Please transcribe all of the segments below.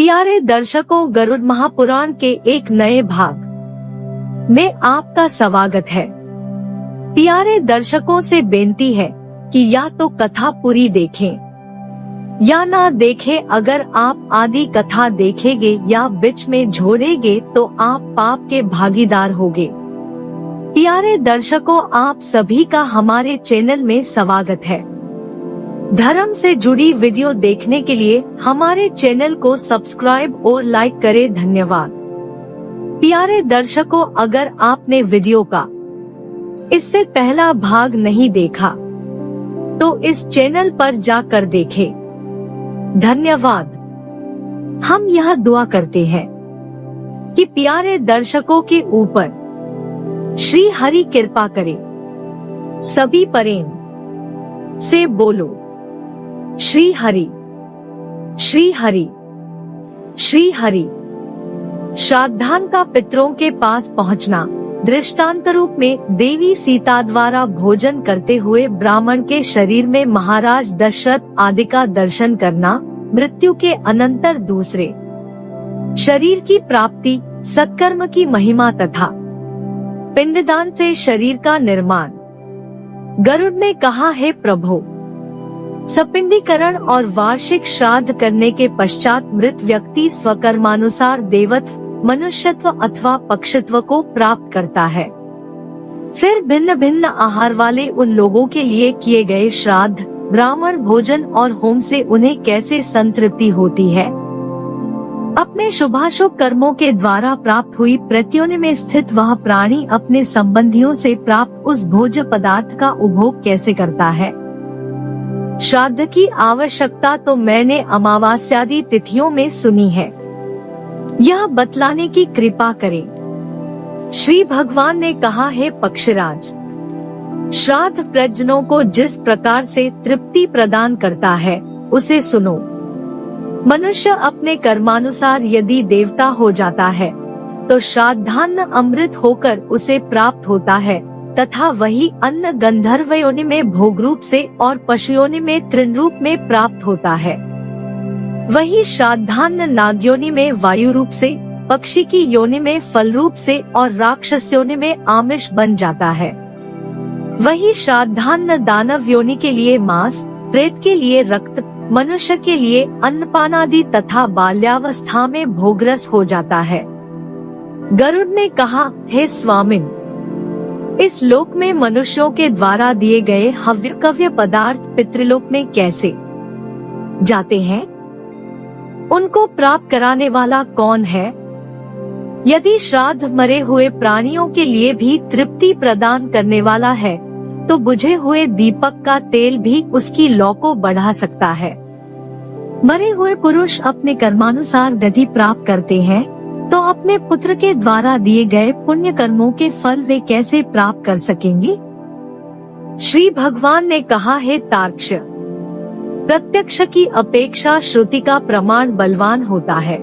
प्यारे दर्शकों, गरुड़ महापुराण के एक नए भाग में आपका स्वागत है। प्यारे दर्शकों से बेनती है कि या तो कथा पूरी देखें या ना देखें। अगर आप आधी कथा देखेंगे या बीच में छोड़ेंगे तो आप पाप के भागीदार होंगे। प्यारे दर्शकों, आप सभी का हमारे चैनल में स्वागत है। धर्म से जुड़ी वीडियो देखने के लिए हमारे चैनल को सब्सक्राइब और लाइक करें। धन्यवाद। प्यारे दर्शकों, अगर आपने वीडियो का इससे पहला भाग नहीं देखा तो इस चैनल पर जाकर देखें। धन्यवाद। हम यह दुआ करते हैं कि प्यारे दर्शकों के ऊपर श्री हरि कृपा करे। सभी प्रेम से बोलो श्री हरि, श्री हरि, श्री हरि। श्राद्धान का पितरों के पास पहुंचना। दृष्टांत रूप में देवी सीता द्वारा भोजन करते हुए ब्राह्मण के शरीर में महाराज दशरथ आदि का दर्शन करना। मृत्यु के अनंतर दूसरे शरीर की प्राप्ति, सत्कर्म की महिमा तथा पिंडदान से शरीर का निर्माण। गरुड़ ने कहा, हे प्रभु, सपिंडीकरण और वार्षिक श्राद्ध करने के पश्चात मृत व्यक्ति स्वकर्मानुसार देवत्व, मनुष्यत्व अथवा पक्षत्व को प्राप्त करता है। फिर भिन्न भिन्न आहार वाले उन लोगों के लिए किए गए श्राद्ध, ब्राह्मण भोजन और होम से उन्हें कैसे संतृप्ति होती है। अपने शुभाशुभ कर्मों के द्वारा प्राप्त हुई प्रत्योनि में स्थित वह प्राणी अपने संबंधियों से प्राप्त उस भोज्य पदार्थ का उपभोग कैसे करता है। श्राद्ध की आवश्यकता तो मैंने अमावास्यादि तिथियों में सुनी है, यह बतलाने की कृपा करें। श्री भगवान ने कहा, हे पक्षराज, श्राद्ध प्रजनों को जिस प्रकार से तृप्ति प्रदान करता है उसे सुनो। मनुष्य अपने कर्मानुसार यदि देवता हो जाता है तो श्राद्धान्न अमृत होकर उसे प्राप्त होता है, तथा वही अन्न गंधर्व योनि में भोग रूप से और पशु योनि में तृण रूप में प्राप्त होता है। वही श्राद्धान्न नाग योनि में वायु रूप से, पक्षी की योनि में फल रूप से और राक्षस योनि में आमिष बन जाता है। वही श्राद्धान्न दानव योनि के लिए मांस, प्रेत के लिए रक्त, मनुष्य के लिए अन्नपानादि तथा बाल्यावस्था में भोगरस हो जाता है। गरुड़ ने कहा, हे स्वामिन, इस लोक में मनुष्यों के द्वारा दिए गए हव्य कव्य पदार्थ पितृलोक में कैसे जाते हैं? उनको प्राप्त कराने वाला कौन है? यदि श्राद्ध मरे हुए प्राणियों के लिए भी तृप्ति प्रदान करने वाला है तो बुझे हुए दीपक का तेल भी उसकी लौ को बढ़ा सकता है। मरे हुए पुरुष अपने कर्मानुसार गति प्राप्त करते हैं तो अपने पुत्र के द्वारा दिए गए पुण्य कर्मों के फल वे कैसे प्राप्त कर सकेंगे? श्री भगवान ने कहा, हे तार्क्ष, प्रत्यक्ष की अपेक्षा श्रुति का प्रमाण बलवान होता है।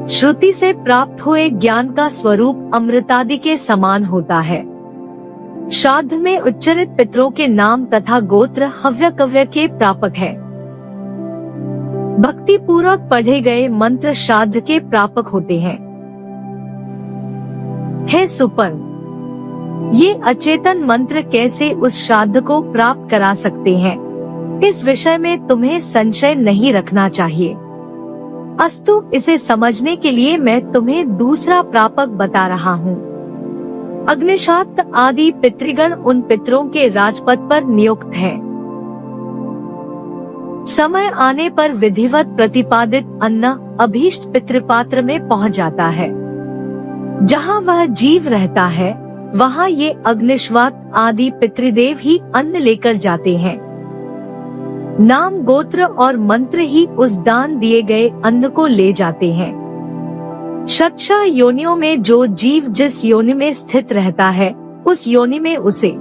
श्रुति से प्राप्त हुए ज्ञान का स्वरूप अमृतादि के समान होता है। श्राद्ध में उच्चरित पितरों के नाम तथा गोत्र हव्य कव्य के प्रापक है। भक्ति पूर्वक पढ़े गए मंत्र श्राद्ध के प्रापक होते हैं। हे सुपर्ण, ये अचेतन मंत्र कैसे उस श्राद्ध को प्राप्त करा सकते हैं, इस विषय में तुम्हें संशय नहीं रखना चाहिए। अस्तु, इसे समझने के लिए मैं तुम्हें दूसरा प्रापक बता रहा हूँ। अग्निशाक्त आदि पितृगण उन पितरों के राजपद पर नियुक्त हैं। समय आने पर विधिवत प्रतिपादित अन्न अभीष्ट पितृपात्र में पहुंच जाता है। जहां वह जीव रहता है वहां ये अग्निश्वात आदि पितृदेव ही अन्न लेकर जाते हैं। नाम, गोत्र और मंत्र ही उस दान दिए गए अन्न को ले जाते हैं। शतशः योनियों में जो जीव जिस योनि में स्थित रहता है उस योनि में उसे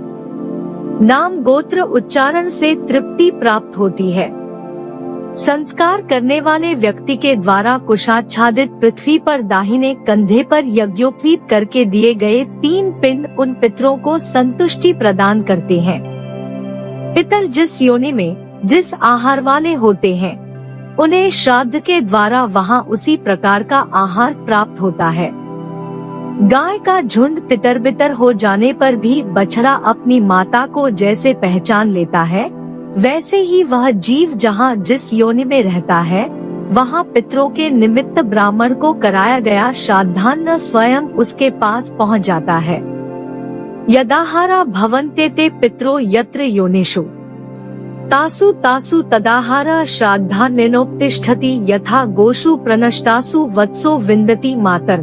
नाम गोत्र उच्चारण से तृप्ति प्राप्त होती है। संस्कार करने वाले व्यक्ति के द्वारा कुशाच्छादित पृथ्वी पर दाहिने कंधे पर यज्ञोपवीत करके दिए गए 3 पिंड उन पितरों को संतुष्टि प्रदान करते हैं। पितर जिस योनि में जिस आहार वाले होते हैं उन्हें श्राद्ध के द्वारा वहां उसी प्रकार का आहार प्राप्त होता है। गाय का झुंड तितर बितर हो जाने पर भी बछड़ा अपनी माता को जैसे पहचान लेता है, वैसे ही वह जीव जहाँ जिस योनि में रहता है, वहाँ पितरों के निमित्त ब्राह्मण को कराया गया श्राद्धान्न स्वयं उसके पास पहुँच जाता है। यदाहारा भवन्ते ते पितरो यत्र योनिषु तासु तासु तदाहारा श्राद्धान्नेनोपतिष्ठति यथा गोषु प्रनष्टासु वत्सो विन्दति मातर्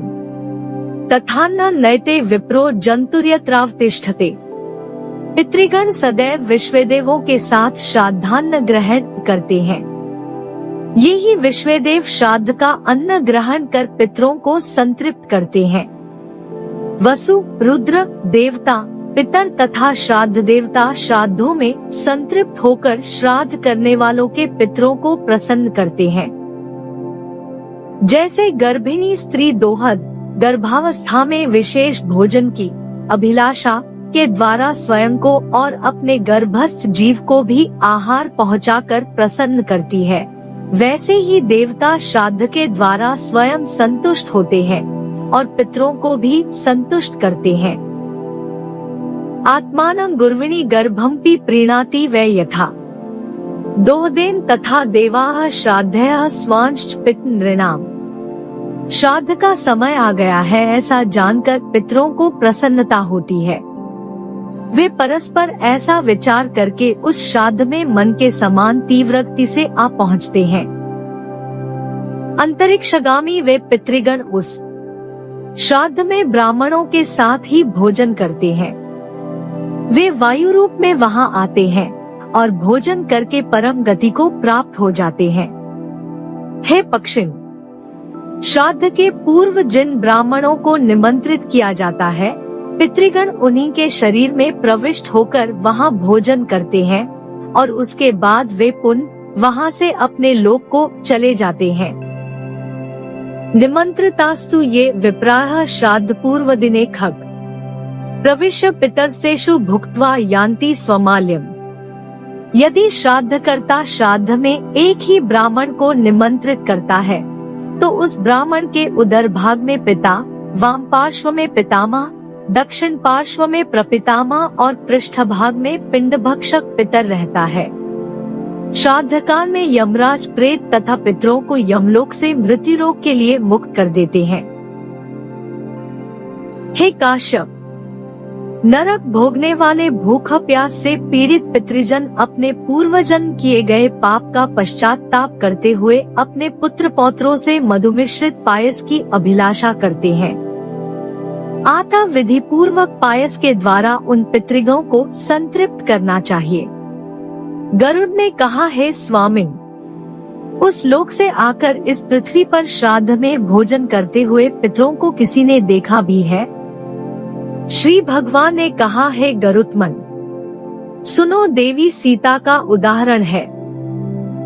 तथान्न नयते विप्रो जंतुर्यत्रावतिष्ठते। पितृगण सदैव विश्वदेवों के साथ श्राद्धान्न ग्रहण करते हैं। यही विश्वदेव श्राद्ध का अन्न ग्रहण कर पितरों को संतृप्त करते हैं। वसु, रुद्र, देवता, पितर तथा श्राद्ध देवता श्राद्धों में संतृप्त होकर श्राद्ध करने वालों के पितरों को प्रसन्न करते हैं। जैसे गर्भिणी स्त्री दोहद गर्भावस्था में विशेष भोजन की अभिलाषा के द्वारा स्वयं को और अपने गर्भस्थ जीव को भी आहार पहुंचाकर प्रसन्न करती है, वैसे ही देवता श्राद्ध के द्वारा स्वयं संतुष्ट होते हैं और पितरों को भी संतुष्ट करते हैं। आत्मानं गुर्विणी गर्भमपि प्रीणाति वै यथा दोहदेन तथा देवाः श्राद्धयः स्वांश्च पितृ नृणाम्। श्राद्ध का समय आ गया है ऐसा जानकर पितरों को प्रसन्नता होती है। वे परस्पर ऐसा विचार करके उस श्राद्ध में मन के समान तीव्रगति से आ पहुँचते हैं। अंतरिक्षगामी वे पितृगण उस श्राद्ध में ब्राह्मणों के साथ ही भोजन करते हैं। वे वायु रूप में वहां आते हैं और भोजन करके परम गति को प्राप्त हो जाते हैं। हे पक्षिण, श्राद्ध के पूर्व जिन ब्राह्मणों को निमंत्रित किया जाता है, पितृगण उन्हीं के शरीर में प्रविष्ट होकर वहां भोजन करते हैं और उसके बाद वे पुनः वहां से अपने लोक को चले जाते हैं। निमंत्रितास्तु ये विप्राः श्राद्ध पूर्व दिने खग प्रविश्य पितरसेषु भुक्त्वा यान्ति स्वमाल्यम। यदि श्राद्धकर्ता श्राद्ध में एक ही ब्राह्मण को निमंत्रित करता है तो उस ब्राह्मण के उदर भाग में पिता, वाम पार्श्व में पितामह, दक्षिण पार्श्व में प्रपितामह और पृष्ठ भाग में पिंडभक्षक पितर रहता है। श्राद्ध काल में यमराज प्रेत तथा पितरों को यमलोक से मृत्यु रोग के लिए मुक्त कर देते हैं। हे काश्यप, नरक भोगने वाले भूख प्यास से पीड़ित पितृजन अपने पूर्वजन्म किए गए पाप का पश्चाताप करते हुए अपने पुत्र पौत्रों से मधुमिश्रित पायस की अभिलाषा करते हैं। अतः विधि पूर्वक पायस के द्वारा उन पितृगणों को संतृप्त करना चाहिए। गरुड़ ने कहा, हे स्वामिन, उस लोक से आकर इस पृथ्वी पर श्राद्ध में भोजन करते हुए पितरों को किसी ने देखा भी है? श्री भगवान ने कहा, हे गरुत्मन, सुनो, देवी सीता का उदाहरण है।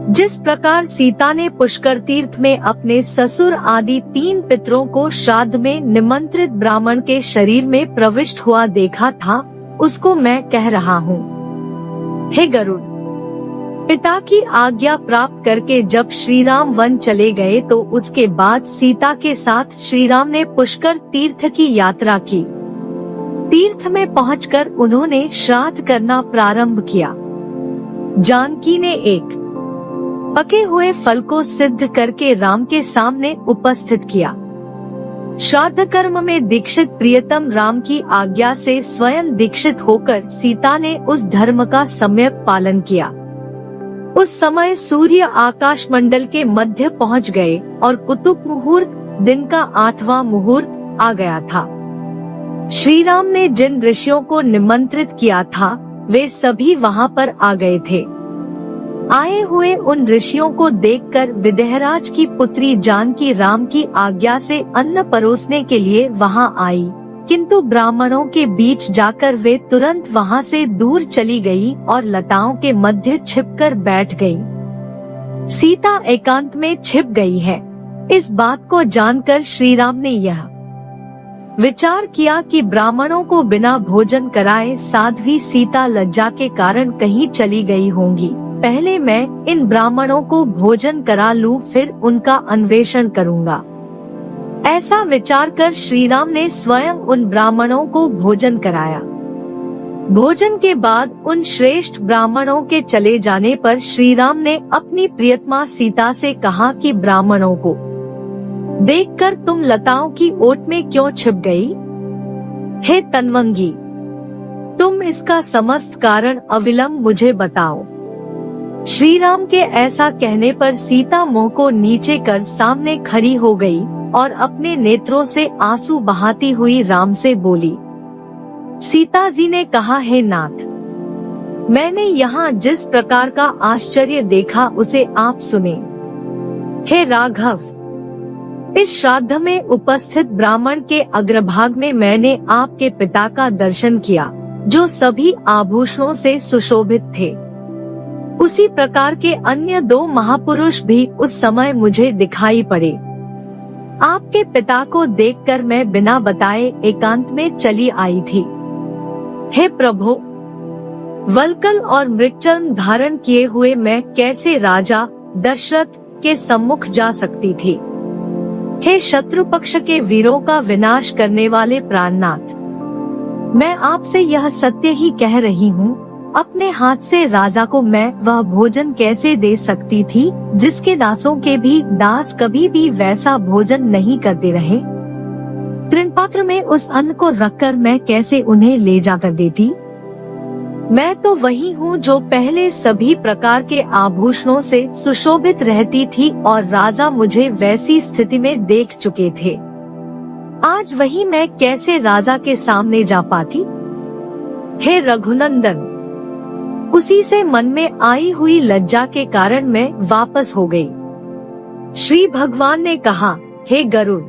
जिस प्रकार सीता ने पुष्कर तीर्थ में अपने ससुर आदि 3 पितरों को श्राद्ध में निमंत्रित ब्राह्मण के शरीर में प्रविष्ट हुआ देखा था, उसको मैं कह रहा हूँ। हे गरुड़, पिता की आज्ञा प्राप्त करके जब श्री राम वन चले गए तो उसके बाद सीता के साथ श्री राम ने पुष्कर तीर्थ की यात्रा की। तीर्थ में पहुंचकर उन्होंने श्राद्ध करना प्रारंभ किया। जानकी ने एक पके हुए फल को सिद्ध करके राम के सामने उपस्थित किया। श्राद्ध कर्म में दीक्षित प्रियतम राम की आज्ञा से स्वयं दीक्षित होकर सीता ने उस धर्म का सम्यक पालन किया। उस समय सूर्य आकाश मंडल के मध्य पहुंच गए और कुतुब मुहूर्त दिन का 8वां मुहूर्त आ गया था। श्री राम ने जिन ऋषियों को निमंत्रित किया था वे सभी वहां पर आ गए थे। आए हुए उन ऋषियों को देखकर विदेहराज की पुत्री जानकी राम की आज्ञा से अन्न परोसने के लिए वहां आई, किंतु ब्राह्मणों के बीच जाकर वे तुरंत वहां से दूर चली गई और लताओं के मध्य छिपकर बैठ गई। सीता एकांत में छिप गई है। इस बात को जानकर श्री राम ने यह विचार किया कि ब्राह्मणों को बिना भोजन कराए साध्वी सीता लज्जा के कारण कहीं चली गई होंगी, पहले मैं इन ब्राह्मणों को भोजन करा लूं, फिर उनका अन्वेषण करूंगा। ऐसा विचार कर श्री राम ने स्वयं उन ब्राह्मणों को भोजन कराया। भोजन के बाद उन श्रेष्ठ ब्राह्मणों के चले जाने पर श्री राम ने अपनी प्रियतमा सीता से कहा कि ब्राह्मणों को देखकर तुम लताओं की ओट में क्यों छिप गई? हे तन्वंगी, तुम इसका समस्त कारण अविलंब मुझे बताओ। श्री राम के ऐसा कहने पर सीता मुंह को नीचे कर सामने खड़ी हो गई और अपने नेत्रों से आंसू बहाती हुई राम से बोली। सीता जी ने कहा, हे नाथ, मैंने यहाँ जिस प्रकार का आश्चर्य देखा उसे आप सुने। हे राघव, इस श्राद्ध में उपस्थित ब्राह्मण के अग्रभाग में मैंने आपके पिता का दर्शन किया, जो सभी आभूषणों से सुशोभित थे। उसी प्रकार के अन्य 2 महापुरुष भी उस समय मुझे दिखाई पड़े। आपके पिता को देखकर मैं बिना बताए एकांत में चली आई थी। हे प्रभु, वल्कल और मृगचर्म धारण किए हुए मैं कैसे राजा दशरथ के सम्मुख जा सकती थी? हे शत्रु पक्ष के वीरों का विनाश करने वाले प्राणनाथ, मैं आपसे यह सत्य ही कह रही हूँ, अपने हाथ से राजा को मैं वह भोजन कैसे दे सकती थी जिसके दासों के भी दास कभी भी वैसा भोजन नहीं करते रहे? तृणपात्र में उस अन्न को रखकर मैं कैसे उन्हें ले जाकर देती? मैं तो वही हूँ जो पहले सभी प्रकार के आभूषणों से सुशोभित रहती थी और राजा मुझे वैसी स्थिति में देख चुके थे। आज वही मैं कैसे राजा के सामने जा पाती? हे रघुनंदन, उसी से मन में आई हुई लज्जा के कारण मैं वापस हो गई। श्री भगवान ने कहा, हे गरुड़,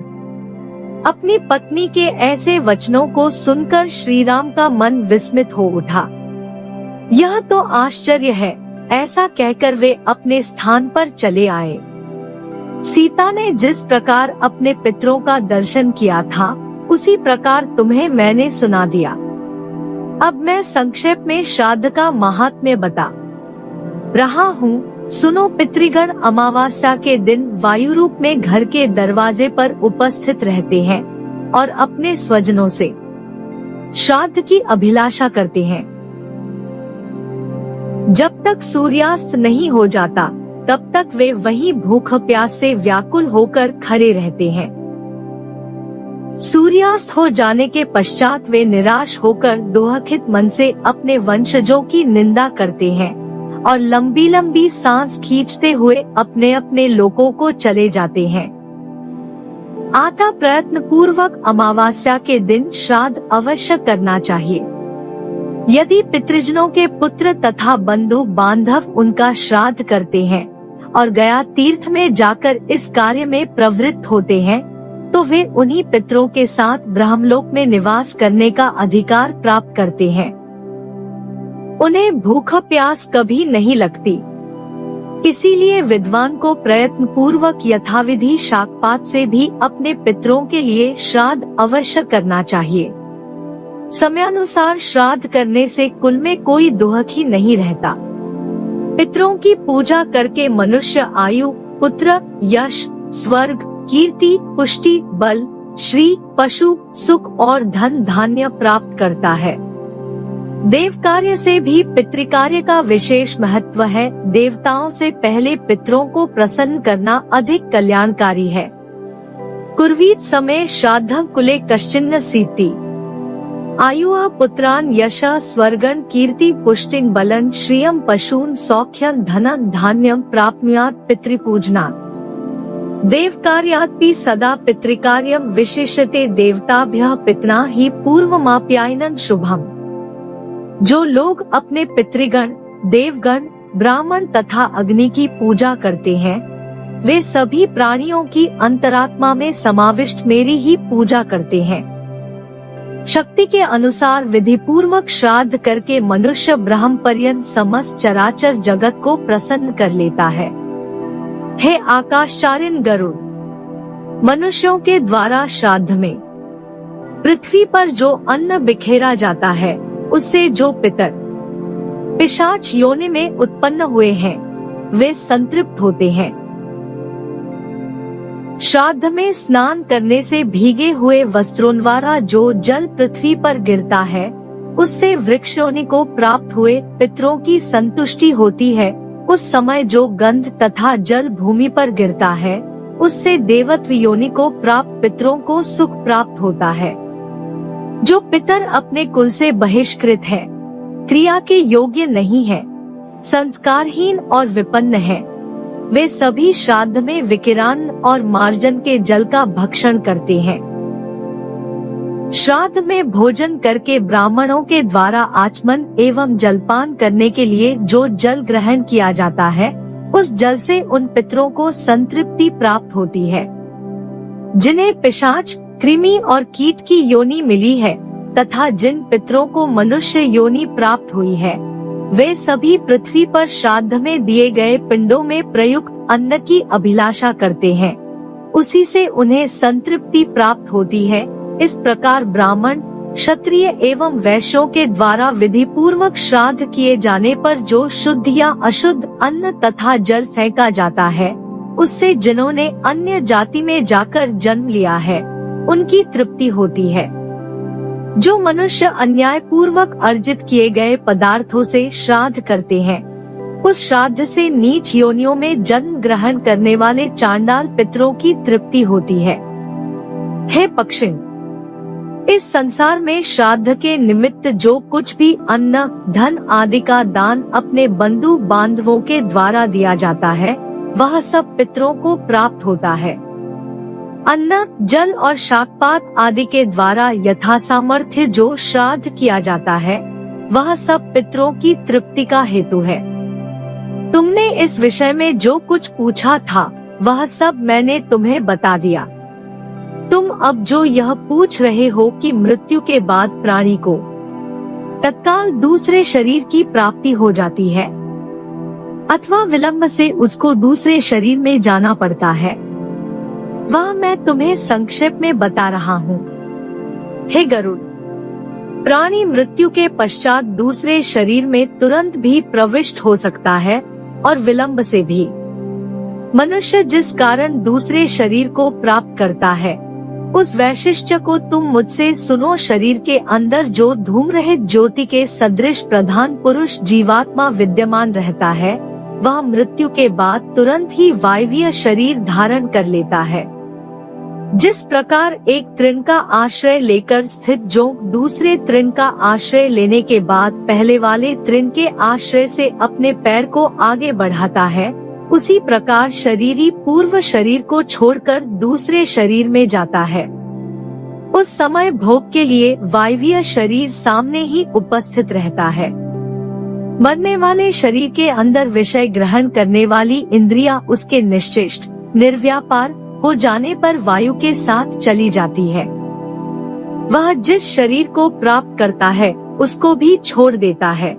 अपनी पत्नी के ऐसे वचनों को सुनकर श्री राम का मन विस्मित हो उठा। यह तो आश्चर्य है, ऐसा कहकर वे अपने स्थान पर चले आए। सीता ने जिस प्रकार अपने पितरों का दर्शन किया था, उसी प्रकार तुम्हें मैंने सुना दिया। अब मैं संक्षेप में श्राद्ध का महात्म्य बता रहा हूँ। सुनो पितृगण अमावस्या के दिन वायु रूप में घर के दरवाजे पर उपस्थित रहते हैं और अपने स्वजनों से श्राद्ध की अभिलाषा करते हैं। जब तक सूर्यास्त नहीं हो जाता तब तक वे वहीं भूख प्यास से व्याकुल होकर खड़े रहते हैं। सूर्यास्त हो जाने के पश्चात वे निराश होकर दुखित मन से अपने वंशजों की निंदा करते हैं और लंबी लंबी सांस खींचते हुए अपने अपने लोकों को चले जाते हैं। आता प्रयत्न पूर्वक अमावस्या के दिन श्राद्ध अवश्य करना चाहिए। यदि पितृजनों के पुत्र तथा बंधु बांधव उनका श्राद्ध करते हैं और गया तीर्थ में जाकर इस कार्य में प्रवृत्त होते हैं, तो वे उन्हीं पितरों के साथ ब्रह्मलोक में निवास करने का अधिकार प्राप्त करते हैं। उन्हें भूख प्यास कभी नहीं लगती। इसीलिए विद्वान को प्रयत्न पूर्वक यथाविधि शाकपात से भी अपने पितरों के लिए श्राद्ध अवश्य करना चाहिए। समयानुसार श्राद्ध करने से कुल में कोई दुख ही नहीं रहता। पितरों की पूजा करके मनुष्य आयु, पुत्र, यश, स्वर्ग, कीर्ति, पुष्टि, बल, श्री, पशु, सुख और धन धान्य प्राप्त करता है। देव कार्य से भी पितृकार्य का विशेष महत्व है। देवताओं से पहले पितरों को प्रसन्न करना अधिक कल्याणकारी है। कुर्वीत समय श्राद्धं कुले कश्चिन्न सीति आयुः पुत्रान् यशः स्वर्गं कीर्ति पुष्टिं बलं श्रियं पशून् सौख्यं धनं धान्यं प्राप्नुयात् पितृपूजनात्। देव कार्यात्पि सदा पितृकार्यं विशिष्यते देवताभ्यः पित्रा ही पूर्वमाप्यायनं शुभम्। जो लोग अपने पितृगण, देवगण, ब्राह्मण तथा अग्नि की पूजा करते हैं, वे सभी प्राणियों की अंतरात्मा में समाविष्ट मेरी ही पूजा करते हैं। शक्ति के अनुसार विधि पूर्वक श्राद्ध करके मनुष्य ब्रह्म पर्यंत समस्त चराचर जगत को प्रसन्न कर लेता है। हे आकाशचारिण गरुड़, मनुष्यों के द्वारा श्राद्ध में पृथ्वी पर जो अन्न बिखेरा जाता है, उससे जो पितर पिशाच योनि में उत्पन्न हुए हैं, वे संतृप्त होते हैं। श्राद्ध में स्नान करने से भीगे हुए वस्त्रों द्वारा जो जल पृथ्वी पर गिरता है, उससे वृक्ष योनि को प्राप्त हुए पितरों की संतुष्टि होती है। उस समय जो गंध तथा जल भूमि पर गिरता है, उससे देवत्व योनि को प्राप्त पितरों को सुख प्राप्त होता है। जो पितर अपने कुल से बहिष्कृत है, क्रिया के योग्य नहीं है, संस्कारहीन और विपन्न है, वे सभी श्राद्ध में विकिरण और मार्जन के जल का भक्षण करते हैं। श्राद्ध में भोजन करके ब्राह्मणों के द्वारा आचमन एवं जलपान करने के लिए जो जल ग्रहण किया जाता है, उस जल से उन पितरों को संतृप्ति प्राप्त होती है। जिन्हें पिशाच, कृमि और कीट की योनि मिली है तथा जिन पितरों को मनुष्य योनि प्राप्त हुई है, वे सभी पृथ्वी पर श्राद्ध में दिए गए पिंडों में प्रयुक्त अन्न की अभिलाषा करते हैं, उसी से उन्हें संतृप्ति प्राप्त होती है। इस प्रकार ब्राह्मण, क्षत्रिय एवं वैश्यों के द्वारा विधि पूर्वक श्राद्ध किए जाने पर जो शुद्ध या अशुद्ध अन्न तथा जल फेंका जाता है, उससे जिन्होंने अन्य जाति में जाकर जन्म लिया है, उनकी तृप्ति होती है। जो मनुष्य अन्याय पूर्वक अर्जित किए गए पदार्थों से श्राद्ध करते हैं, उस श्राद्ध से नीच योनियों में जन्म ग्रहण करने वाले चांडाल पितरों की तृप्ति होती है। हे पक्षिण, इस संसार में श्राद्ध के निमित्त जो कुछ भी अन्न, धन आदि का दान अपने बंधु बांधवों के द्वारा दिया जाता है, वह सब पितरों को प्राप्त होता है। अन्न, जल और शाकपात आदि के द्वारा यथासामर्थ्य जो श्राद्ध किया जाता है, वह सब पितरों की तृप्ति का हेतु है। तुमने इस विषय में जो कुछ पूछा था, वह सब मैंने तुम्हें बता दिया। तुम अब जो यह पूछ रहे हो कि मृत्यु के बाद प्राणी को तत्काल दूसरे शरीर की प्राप्ति हो जाती है अथवा विलंब से उसको दूसरे शरीर में जाना पड़ता है, वह मैं तुम्हें संक्षेप में बता रहा हूँ। हे गरुड़, प्राणी मृत्यु के पश्चात दूसरे शरीर में तुरंत भी प्रविष्ट हो सकता है और विलंब से भी। मनुष्य जिस कारण दूसरे शरीर को प्राप्त करता है, उस वैशिष्ट्य को तुम मुझसे सुनो। शरीर के अंदर जो धूम रहित ज्योति के सदृश प्रधान पुरुष जीवात्मा विद्यमान रहता है, वह मृत्यु के बाद तुरंत ही वायवीय शरीर धारण कर लेता है। जिस प्रकार एक तृण का आश्रय लेकर स्थित जोंक दूसरे तृण का आश्रय लेने के बाद पहले वाले तृण के आश्रय से अपने पैर को आगे बढ़ाता है, उसी प्रकार शरीरी पूर्व शरीर को छोड़कर दूसरे शरीर में जाता है। उस समय भोग के लिए वायवीय शरीर सामने ही उपस्थित रहता है। मरने वाले शरीर के अंदर विषय ग्रहण करने वाली इंद्रियां उसके निश्चेष्ट, निर्व्यापार हो जाने पर वायु के साथ चली जाती है। वह जिस शरीर को प्राप्त करता है, उसको भी छोड़ देता है।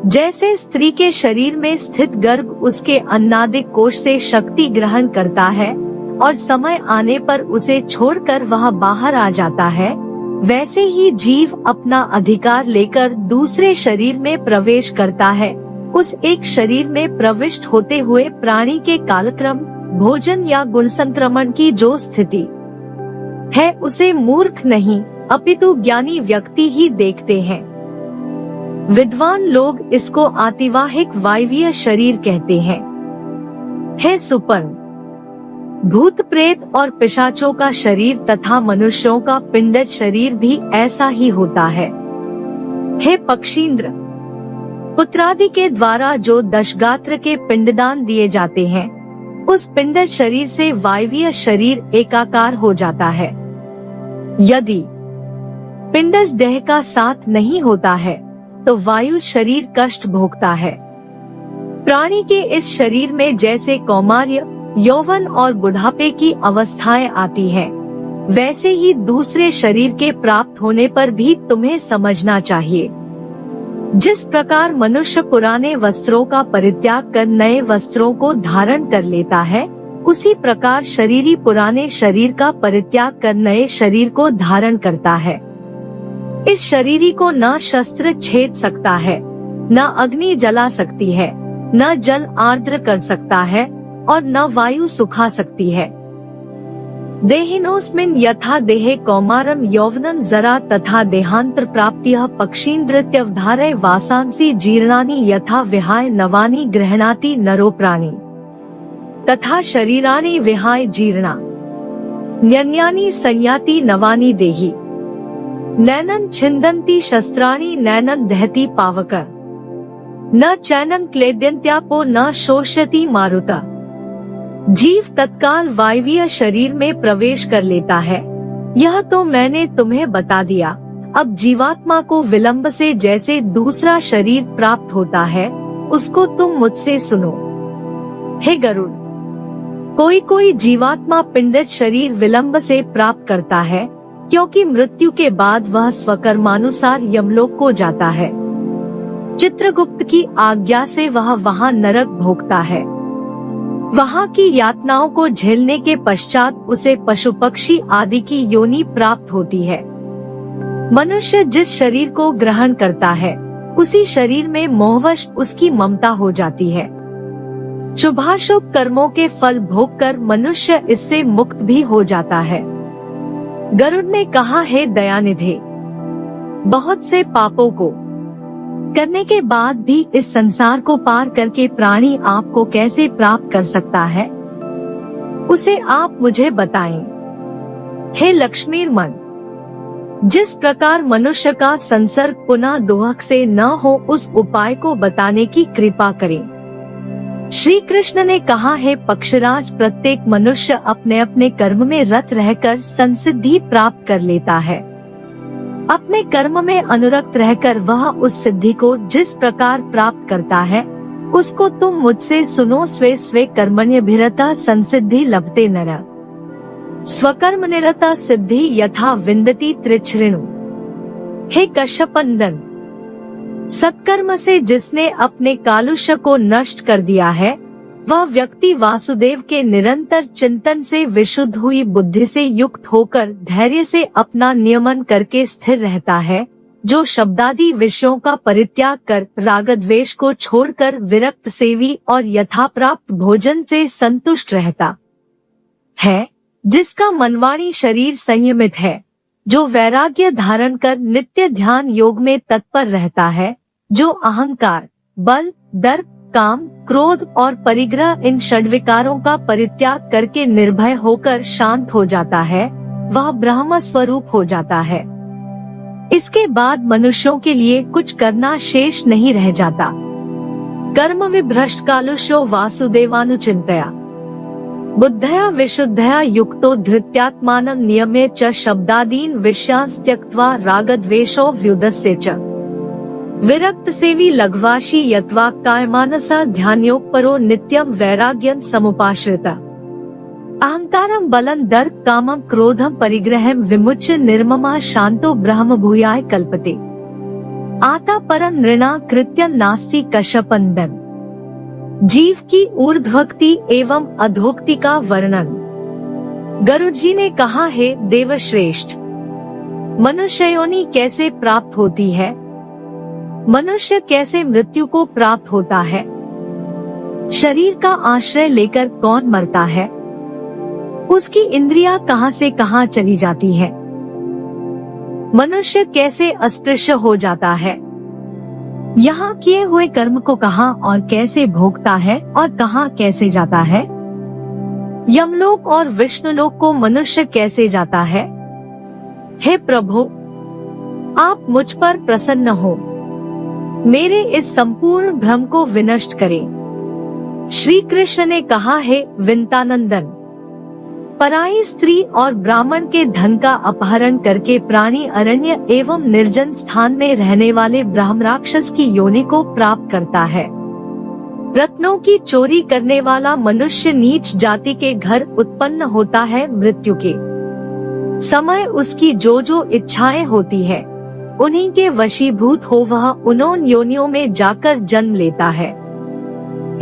जैसे स्त्री के शरीर में स्थित गर्भ उसके अन्नादिक कोश से शक्ति ग्रहण करता है और समय आने पर उसे छोड़कर वह बाहर आ जाता है, वैसे ही जीव अपना अधिकार लेकर दूसरे शरीर में प्रवेश करता है। उस एक शरीर में प्रविष्ट होते हुए प्राणी के कालक्रम, भोजन या गुण संक्रमण की जो स्थिति है, उसे मूर्ख नहीं अपितु ज्ञानी व्यक्ति ही देखते हैं। विद्वान लोग इसको आतिवाहिक वायवीय शरीर कहते हैं। हे सुपर्ण, भूत प्रेत और पिशाचों का शरीर तथा मनुष्यों का पिंडज शरीर भी ऐसा ही होता है। हे पक्षींद्र, पुत्रादि के द्वारा जो दशगात्र के पिंडदान दिए जाते हैं, उस पिंडज शरीर से वायवीय शरीर एकाकार हो जाता है। यदि पिंडज देह का साथ नहीं होता है, तो वायु शरीर कष्ट भोगता है। प्राणी के इस शरीर में जैसे कौमार्य, यौवन और बुढ़ापे की अवस्थाएं आती हैं, वैसे ही दूसरे शरीर के प्राप्त होने पर भी तुम्हें समझना चाहिए। जिस प्रकार मनुष्य पुराने वस्त्रों का परित्याग कर नए वस्त्रों को धारण कर लेता है, उसी प्रकार शरीरी पुराने शरीर का परित्याग कर नए शरीर को धारण करता है। इस शरीरी को न शस्त्र छेद सकता है, न अग्नि जला सकती है, न जल आर्द्र कर सकता है और न वायु सुखा सकती है। देहिनोस्मिन् यथा देहे कौमारम यौवनम जरा तथा देहांतर प्राप्तिः पक्षीन्द्रित्यवधारय वासांसि जीर्णानि यथा विहाय नवानि गृह्णाति नरो प्राणी तथा शरीराणि विहाय जीर्णा न्यन्यानि संयाति नवानि देहि नैनं छिन्दन्ति शस्त्राणि नैनं दहति पावकः न चैनं क्लेद्यन्त्यापो न शोष्यति मारुता। जीव तत्काल वायवीय शरीर में प्रवेश कर लेता है, यह तो मैंने तुम्हें बता दिया। अब जीवात्मा को विलंब से जैसे दूसरा शरीर प्राप्त होता है, उसको तुम मुझसे सुनो। हे गरुड़, कोई कोई जीवात्मा पिंडित शरीर विलंब से प्राप्त करता है, क्योंकि मृत्यु के बाद वह स्वकर्मानुसार यमलोक को जाता है। चित्रगुप्त की आज्ञा से वह वहाँ नरक भोगता है। वहाँ की यातनाओं को झेलने के पश्चात उसे पशु पक्षी आदि की योनि प्राप्त होती है। मनुष्य जिस शरीर को ग्रहण करता है, उसी शरीर में मोहवश उसकी ममता हो जाती है। शुभाशुभ कर्मों के फल भोगकर मनुष्य इससे मुक्त भी हो जाता है। गरुड़ ने कहा, हे दयानिधे, बहुत से पापों को करने के बाद भी इस संसार को पार करके प्राणी आपको कैसे प्राप्त कर सकता है, उसे आप मुझे बताएं। हे लक्ष्मीर्मन, जिस प्रकार मनुष्य का संसर्ग पुनः दोहक से न हो, उस उपाय को बताने की कृपा करें। श्री कृष्ण ने कहा, है पक्षराज, प्रत्येक मनुष्य अपने अपने कर्म में रत रहकर संसिद्धि प्राप्त कर लेता है। अपने कर्म में अनुरक्त रहकर वह उस सिद्धि को जिस प्रकार प्राप्त करता है, उसको तुम मुझसे सुनो। स्वे स्वे कर्मण्यभिरता संसिद्धि लभते नर, स्वकर्म निरता सिद्धि यथा विन्दति त्रिछृणु। हे कश्यपनंदन, सत्कर्म से जिसने अपने कालुष्य को नष्ट कर दिया है, वह व्यक्ति वासुदेव के निरंतर चिंतन से विशुद्ध हुई बुद्धि से युक्त होकर धैर्य से अपना नियमन करके स्थिर रहता है, जो शब्दादि विषयों का परित्याग कर राग द्वेष को छोड़कर विरक्त सेवी और यथाप्राप्त भोजन से संतुष्ट रहता है, जिसका मनवाणी शरीर संयमित है, जो वैराग्य धारण कर नित्य ध्यान योग में तत्पर रहता है, जो अहंकार, बल, दर्प, काम, क्रोध और परिग्रह इन षड्विकारों का परित्याग करके निर्भय होकर शांत हो जाता है, वह ब्रह्म स्वरूप हो जाता है। इसके बाद मनुष्यों के लिए कुछ करना शेष नहीं रह जाता। कर्म विभ्रष्ट कालुष्यो वासुदेवानुचिंतया बुद्धया विशुद्धया युक्तो धृत्यात्मानं नियम्य च शब्दादीन विषयांस त्यक्त्वा रागद्वेषो व्युदस्य च विरक्त सेवी लघ्वाशी यत्वा कायमानसा ध्यानयोगपरो नित्यं वैराग्यं समुपाश्रिता अहंकारं बलं दर्प कामं क्रोधं परिग्रहं विमुच्य निर्ममा शांतो ब्रह्म भूयाय कल्पते आता परं नृणा कृत्यं नास्ति कश्यपनंदन। जीव की ऊर्ध्वक्ति एवं अधोक्ति का वर्णन। गरुड़ जी ने कहा, है देवश्रेष्ठ, मनुष्य योनि कैसे प्राप्त होती है, मनुष्य कैसे मृत्यु को प्राप्त होता है, शरीर का आश्रय लेकर कौन मरता है, उसकी इंद्रियां कहां से कहां चली जाती है, मनुष्य कैसे अस्पृश्य हो जाता है, यहाँ किए हुए कर्म को कहाँ और कैसे भोगता है और कहाँ कैसे जाता है, यमलोक और विष्णुलोक को मनुष्य कैसे जाता है। हे प्रभु, आप मुझ पर प्रसन्न हो, मेरे इस संपूर्ण भ्रम को विनष्ट करें। श्री कृष्ण ने कहा, है विंतानंदन, पराई स्त्री और ब्राह्मण के धन का अपहरण करके प्राणी अरण्य एवं निर्जन स्थान में रहने वाले ब्रह्मराक्षस की योनि को प्राप्त करता है। रत्नों की चोरी करने वाला मनुष्य नीच जाति के घर उत्पन्न होता है। मृत्यु के समय उसकी जो जो इच्छाएं होती है, उन्हीं के वशीभूत हो वह उन योनियों में जाकर जन्म लेता है।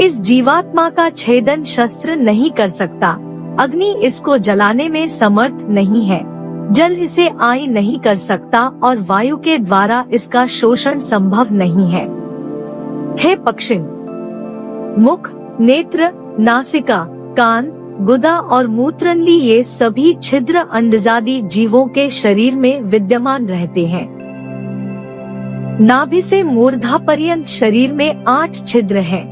इस जीवात्मा का छेदन शस्त्र नहीं कर सकता, अग्नि इसको जलाने में समर्थ नहीं है, जल इसे आई नहीं कर सकता और वायु के द्वारा इसका शोषण संभव नहीं है। हे पक्षिण, मुख, नेत्र, नासिका, कान, गुदा और मूत्रनली ये सभी छिद्र अंडजादी जीवों के शरीर में विद्यमान रहते हैं। नाभि से मूर्धा पर्यंत शरीर में 8 छिद्र हैं।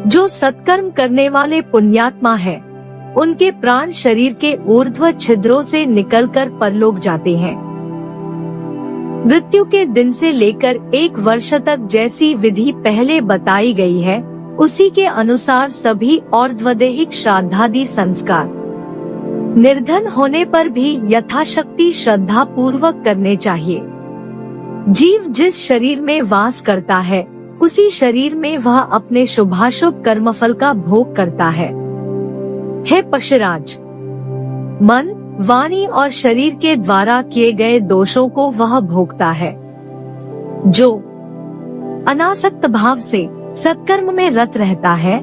जो सत्कर्म करने वाले पुण्यात्मा हैं, उनके प्राण शरीर के ऊर्ध्व छिद्रों से निकलकर परलोक जाते हैं। मृत्यु के दिन से लेकर 1 वर्ष तक जैसी विधि पहले बताई गई है, उसी के अनुसार सभी और्ध्वदेहिक श्राद्धादि संस्कार निर्धन होने पर भी यथाशक्ति श्रद्धा पूर्वक करने चाहिए। जीव जिस शरीर में वास करता है, उसी शरीर में वह अपने शुभाशुभ कर्मफल का भोग करता है। हे पक्षराज, मन, वाणी और शरीर के द्वारा किए गए दोषों को वह भोगता है। जो अनासक्त भाव से सत्कर्म में रत रहता है,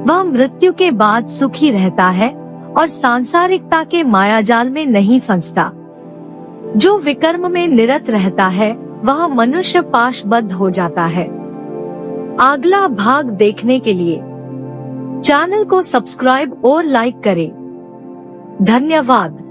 वह मृत्यु के बाद सुखी रहता है और सांसारिकता के मायाजाल में नहीं फंसता। जो विकर्म में निरत रहता है, वह मनुष्य पाशबद्ध हो जाता है। अगला भाग देखने के लिए चैनल को सब्सक्राइब और लाइक करें। धन्यवाद।